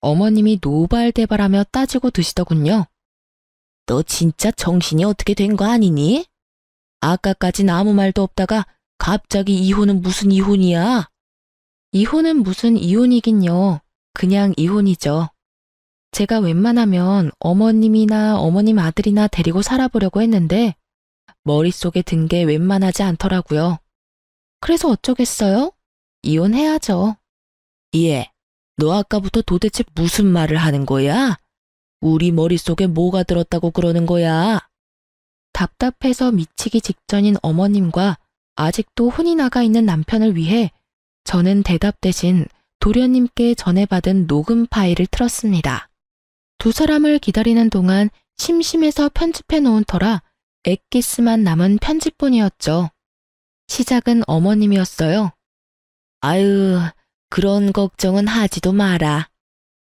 어머님이 노발대발하며 따지고 드시더군요. 너 진짜 정신이 어떻게 된 거 아니니? 아까까진 아무 말도 없다가 갑자기 이혼은 무슨 이혼이야? 이혼은 무슨 이혼이긴요. 그냥 이혼이죠. 제가 웬만하면 어머님이나 어머님 아들이나 데리고 살아보려고 했는데 머릿속에 든 게 웬만하지 않더라고요. 그래서 어쩌겠어요? 이혼해야죠. 예, 너 아까부터 도대체 무슨 말을 하는 거야? 우리 머릿속에 뭐가 들었다고 그러는 거야? 답답해서 미치기 직전인 어머님과 아직도 혼이 나가 있는 남편을 위해 저는 대답 대신 도련님께 전해받은 녹음 파일을 틀었습니다. 두 사람을 기다리는 동안 심심해서 편집해 놓은 터라 엑기스만 남은 편집본이었죠. 시작은 어머님이었어요. 아유, 그런 걱정은 하지도 마라.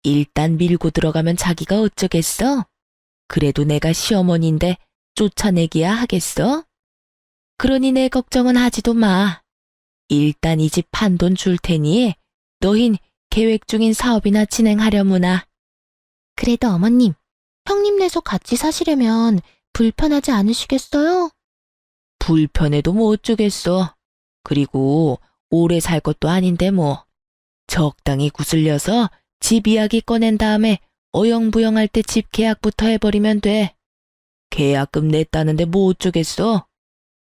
일단 밀고 들어가면 자기가 어쩌겠어? 그래도 내가 시어머니인데 쫓아내기야 하겠어? 그러니 내 걱정은 하지도 마. 일단 이 집 판돈 줄 테니 너흰 계획 중인 사업이나 진행하려무나. 그래도 어머님, 형님 내서 같이 사시려면 불편하지 않으시겠어요? 불편해도 뭐 어쩌겠어. 그리고 오래 살 것도 아닌데 뭐. 적당히 구슬려서 집 이야기 꺼낸 다음에 어영부영할 때 집 계약부터 해버리면 돼. 계약금 냈다는데 뭐 어쩌겠어.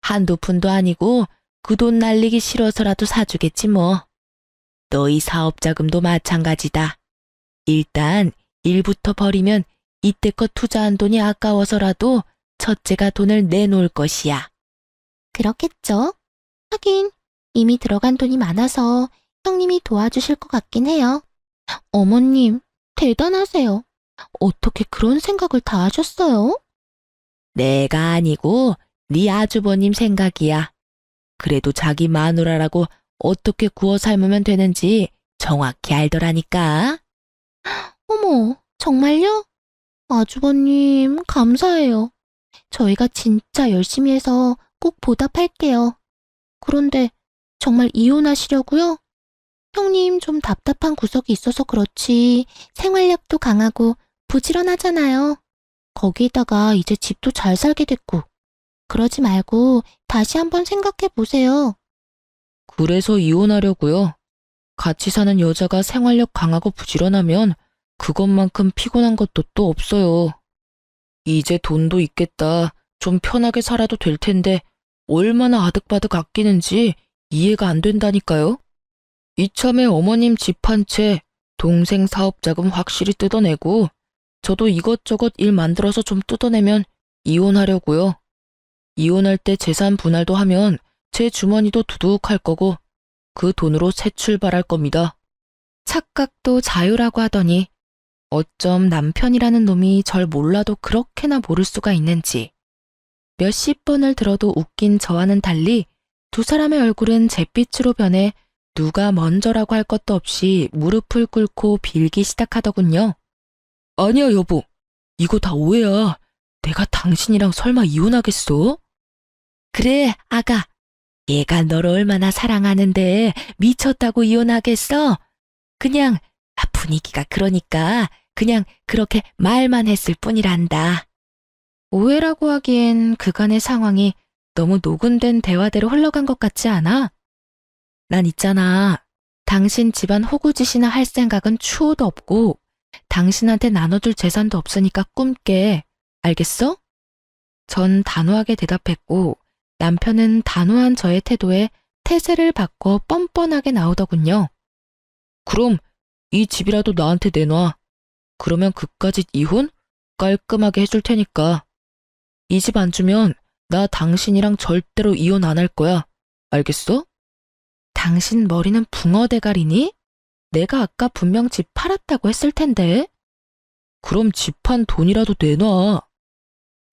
한두 푼도 아니고 그 돈 날리기 싫어서라도 사주겠지 뭐. 너희 사업자금도 마찬가지다. 일단 일부터 버리면 이때껏 투자한 돈이 아까워서라도 첫째가 돈을 내놓을 것이야. 그렇겠죠? 하긴 이미 들어간 돈이 많아서 형님이 도와주실 것 같긴 해요. 어머님, 대단하세요. 어떻게 그런 생각을 다 하셨어요? 내가 아니고 네 아주버님 생각이야. 그래도 자기 마누라라고 어떻게 구워 삶으면 되는지 정확히 알더라니까. 어머, 정말요? 아주버님, 감사해요. 저희가 진짜 열심히 해서 꼭 보답할게요. 그런데 정말 이혼하시려고요? 형님 좀 답답한 구석이 있어서 그렇지 생활력도 강하고 부지런하잖아요. 거기에다가 이제 집도 잘 살게 됐고. 그러지 말고 다시 한번 생각해 보세요. 그래서 이혼하려고요. 같이 사는 여자가 생활력 강하고 부지런하면 그것만큼 피곤한 것도 또 없어요. 이제 돈도 있겠다. 좀 편하게 살아도 될 텐데 얼마나 아득바득 아끼는지 이해가 안 된다니까요. 이참에 어머님 집 한 채, 동생 사업 자금 확실히 뜯어내고 저도 이것저것 일 만들어서 좀 뜯어내면 이혼하려고요. 이혼할 때 재산 분할도 하면 제 주머니도 두둑할 거고 그 돈으로 새 출발할 겁니다. 착각도 자유라고 하더니 어쩜 남편이라는 놈이 절 몰라도 그렇게나 모를 수가 있는지. 몇십 번을 들어도 웃긴 저와는 달리 두 사람의 얼굴은 잿빛으로 변해 누가 먼저라고 할 것도 없이 무릎을 꿇고 빌기 시작하더군요. 아니야 여보, 이거 다 오해야. 내가 당신이랑 설마 이혼하겠어? 그래 아가, 얘가 너를 얼마나 사랑하는데 미쳤다고 이혼하겠어? 그냥 분위기가 그러니까 그냥 그렇게 말만 했을 뿐이란다. 오해라고 하기엔 그간의 상황이 너무 녹음된 대화대로 흘러간 것 같지 않아? 난 있잖아. 당신 집안 호구짓이나 할 생각은 추호도 없고 당신한테 나눠줄 재산도 없으니까 꿈깨. 알겠어? 전 단호하게 대답했고 남편은 단호한 저의 태도에 태세를 바꿔 뻔뻔하게 나오더군요. 그럼 이 집이라도 나한테 내놔. 그러면 그까짓 이혼 깔끔하게 해줄 테니까. 이 집 안 주면 나 당신이랑 절대로 이혼 안 할 거야. 알겠어? 당신 머리는 붕어 대가리니? 내가 아까 분명 집 팔았다고 했을 텐데. 그럼 집 판 돈이라도 내놔.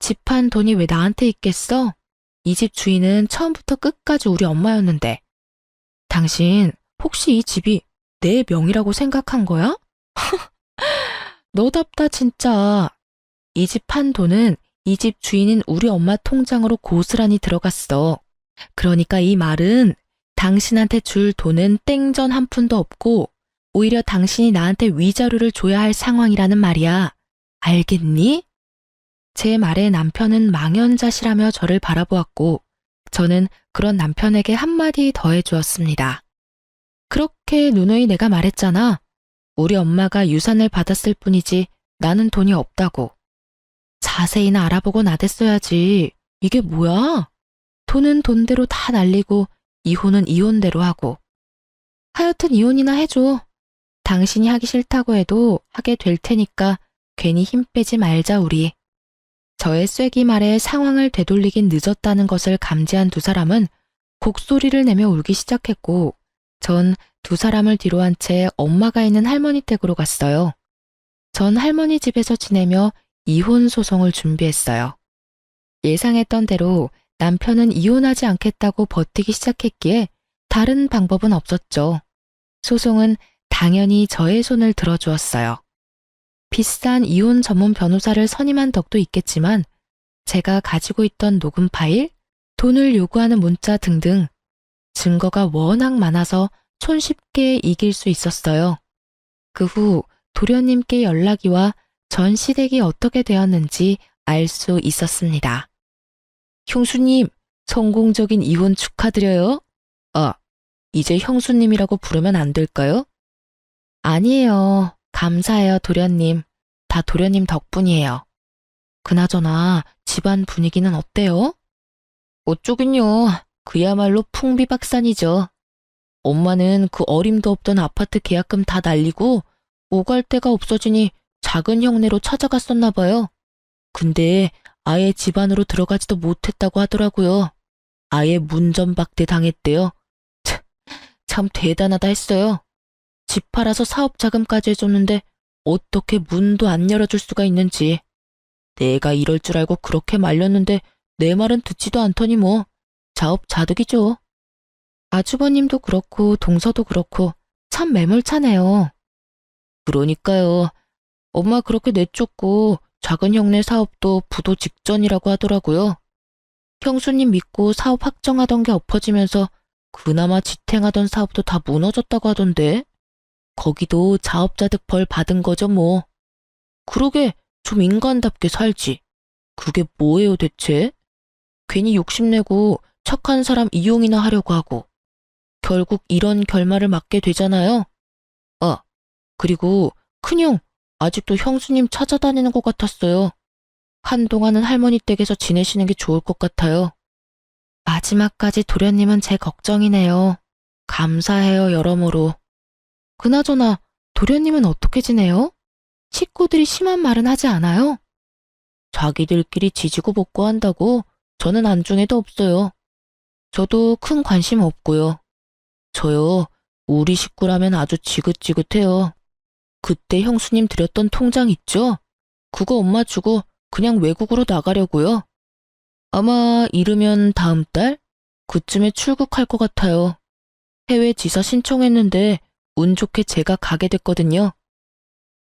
집 판 돈이 왜 나한테 있겠어? 이 집 주인은 처음부터 끝까지 우리 엄마였는데. 당신 혹시 이 집이 내 명의라고 생각한 거야? 너답다 진짜. 이 집 판 돈은 이 집 주인인 우리 엄마 통장으로 고스란히 들어갔어. 그러니까 이 말은 당신한테 줄 돈은 땡전 한 푼도 없고 오히려 당신이 나한테 위자료를 줘야 할 상황이라는 말이야. 알겠니? 제 말에 남편은 망연자실하며 저를 바라보았고 저는 그런 남편에게 한마디 더해주었습니다. 그렇게 누누이 내가 말했잖아. 우리 엄마가 유산을 받았을 뿐이지 나는 돈이 없다고. 자세히나 알아보고 나댔어야지. 이게 뭐야? 돈은 돈대로 다 날리고 이혼은 이혼대로 하고. 하여튼 이혼이나 해줘. 당신이 하기 싫다고 해도 하게 될 테니까 괜히 힘 빼지 말자 우리. 저의 쐐기 말에 상황을 되돌리긴 늦었다는 것을 감지한 두 사람은 곡소리를 내며 울기 시작했고 전 두 사람을 뒤로 한 채 엄마가 있는 할머니 댁으로 갔어요. 전 할머니 집에서 지내며 이혼 소송을 준비했어요. 예상했던 대로 남편은 이혼하지 않겠다고 버티기 시작했기에 다른 방법은 없었죠. 소송은 당연히 저의 손을 들어주었어요. 비싼 이혼 전문 변호사를 선임한 덕도 있겠지만 제가 가지고 있던 녹음 파일, 돈을 요구하는 문자 등등 증거가 워낙 많아서 손쉽게 이길 수 있었어요. 그 후 도련님께 연락이 와 전 시댁이 어떻게 되었는지 알 수 있었습니다. 형수님, 성공적인 이혼 축하드려요. 아, 이제 형수님이라고 부르면 안 될까요? 아니에요. 감사해요, 도련님. 다 도련님 덕분이에요. 그나저나 집안 분위기는 어때요? 어쩌긴요. 그야말로 풍비박산이죠. 엄마는 그 어림도 없던 아파트 계약금 다 날리고 오갈 데가 없어지니 작은 형네로 찾아갔었나 봐요. 근데 아예 집 안으로 들어가지도 못했다고 하더라고요. 아예 문전박대 당했대요. 참 대단하다 했어요. 집 팔아서 사업 자금까지 해줬는데 어떻게 문도 안 열어줄 수가 있는지. 내가 이럴 줄 알고 그렇게 말렸는데 내 말은 듣지도 않더니 뭐 자업자득이죠. 아주버님도 그렇고 동서도 그렇고 참 매몰차네요. 그러니까요. 엄마 그렇게 내쫓고 작은 형네 사업도 부도 직전이라고 하더라고요. 형수님 믿고 사업 확정하던 게 엎어지면서 그나마 지탱하던 사업도 다 무너졌다고 하던데. 거기도 자업자득 벌 받은 거죠 뭐. 그러게 좀 인간답게 살지. 그게 뭐예요 대체? 괜히 욕심내고 착한 사람 이용이나 하려고 하고 결국 이런 결말을 맞게 되잖아요. 아, 그리고 큰형 아직도 형수님 찾아다니는 것 같았어요. 한동안은 할머니 댁에서 지내시는 게 좋을 것 같아요. 마지막까지 도련님은 제 걱정이네요. 감사해요 여러모로. 그나저나 도련님은 어떻게 지내요? 식구들이 심한 말은 하지 않아요? 자기들끼리 지지고 볶고 한다고 저는 안중에도 없어요. 저도 큰 관심 없고요. 저요, 우리 식구라면 아주 지긋지긋해요. 그때 형수님 드렸던 통장 있죠? 그거 엄마 주고 그냥 외국으로 나가려고요. 아마 이르면 다음 달? 그쯤에 출국할 것 같아요. 해외 지사 신청했는데 운 좋게 제가 가게 됐거든요.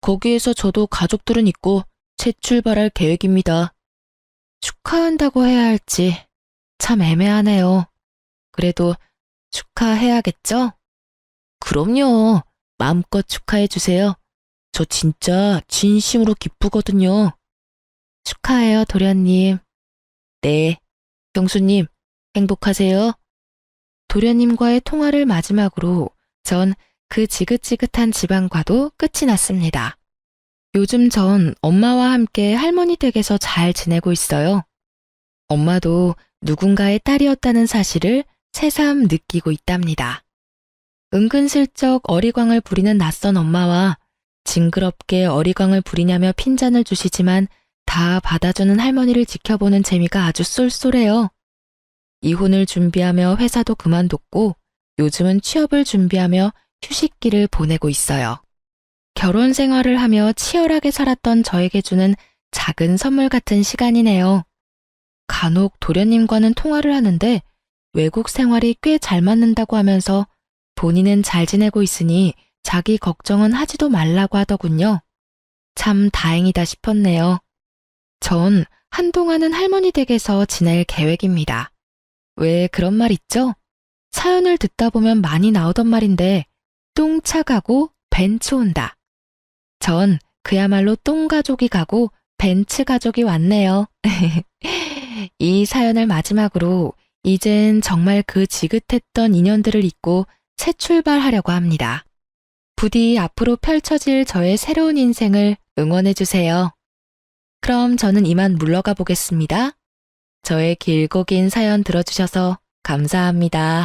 거기에서 저도 가족들은 있고 재출발할 계획입니다. 축하한다고 해야 할지 참 애매하네요. 그래도 축하해야겠죠? 그럼요. 마음껏 축하해 주세요. 저 진짜 진심으로 기쁘거든요. 축하해요, 도련님. 네, 형수님, 행복하세요. 도련님과의 통화를 마지막으로 전 그 지긋지긋한 집안과도 끝이 났습니다. 요즘 전 엄마와 함께 할머니 댁에서 잘 지내고 있어요. 엄마도 누군가의 딸이었다는 사실을 새삼 느끼고 있답니다. 은근슬쩍 어리광을 부리는 낯선 엄마와 징그럽게 어리광을 부리냐며 핀잔을 주시지만 다 받아주는 할머니를 지켜보는 재미가 아주 쏠쏠해요. 이혼을 준비하며 회사도 그만뒀고 요즘은 취업을 준비하며 휴식기를 보내고 있어요. 결혼 생활을 하며 치열하게 살았던 저에게 주는 작은 선물 같은 시간이네요. 간혹 도련님과는 통화를 하는데 외국 생활이 꽤 잘 맞는다고 하면서 본인은 잘 지내고 있으니 자기 걱정은 하지도 말라고 하더군요. 참 다행이다 싶었네요. 전 한동안은 할머니 댁에서 지낼 계획입니다. 왜 그런 말 있죠? 사연을 듣다 보면 많이 나오던 말인데 똥차 가고 벤츠 온다. 전 그야말로 똥가족이 가고 벤츠 가족이 왔네요. 이 사연을 마지막으로 이젠 정말 그 지긋했던 인연들을 잊고 새 출발하려고 합니다. 부디 앞으로 펼쳐질 저의 새로운 인생을 응원해주세요. 그럼 저는 이만 물러가 보겠습니다. 저의 길고 긴 사연 들어주셔서 감사합니다.